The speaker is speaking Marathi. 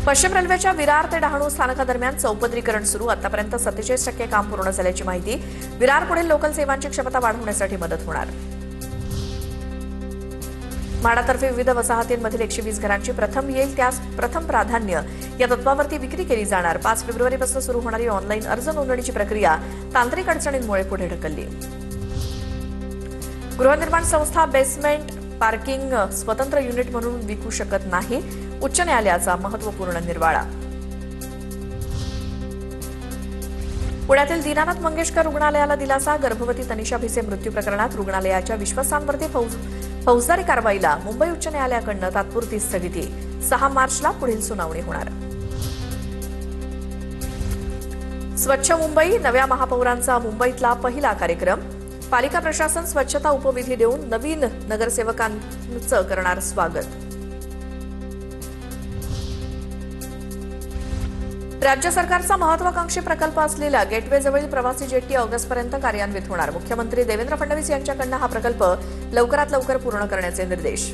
पश्चिम रेल्वेच्या विरार ते डहाणू स्थानकादरम्यान चौपदरीकरण सुरू. आतापर्यंत 47% काम पूर्ण झाल्याची माहिती. विरार पुढील लोकल सेवांची क्षमता वाढवण्यासाठी मदत होणार. म्हाडातर्फे विविध वसाहतींमधील 120 घरांची प्रथम येईल त्यास प्रथम प्राधान्य या तत्वावरती विक्री केली जाणार. 5 फेब्रुवारीपासून सुरू होणारी ऑनलाईन अर्ज नोंदणीची प्रक्रिया तांत्रिक अडचणींमुळे पुढे ढकलली. गृहनिर्माण संस्था बेसमेंट पार्किंग स्वतंत्र युनिट म्हणून विकू शकत नाही. उच्च न्यायालयाचा महत्त्वपूर्ण निर्वाळा. पुण्यातील दीनानाथ मंगेशकर रुग्णालयाला दिलासा. गर्भवती तनिषा भिसे मृत्यू प्रकरणात रुग्णालयाच्या विश्वासांवरती फौजदारी कारवाईला मुंबई उच्च न्यायालयाकडून तात्पुरती स्थगिती. 6 मार्चला पुढील सुनावणी होणार. स्वच्छ मुंबई नव्या महापौरांचा मुंबईतला पहिला कार्यक्रम. पालिका प्रशासन स्वच्छता उपविधी देऊन नवीन नगरसेवकांचं करणार स्वागत. राज्य सरकारचा महत्वाकांक्षी प्रकल्प असलेला गेटवेजवळील प्रवासी जेट्टी ऑगस्टपर्यंत कार्यान्वित होणार. मुख्यमंत्री देवेंद्र फडणवीस यांच्याकडून हा प्रकल्प लवकरात लवकर पूर्ण करण्याचे निर्देश.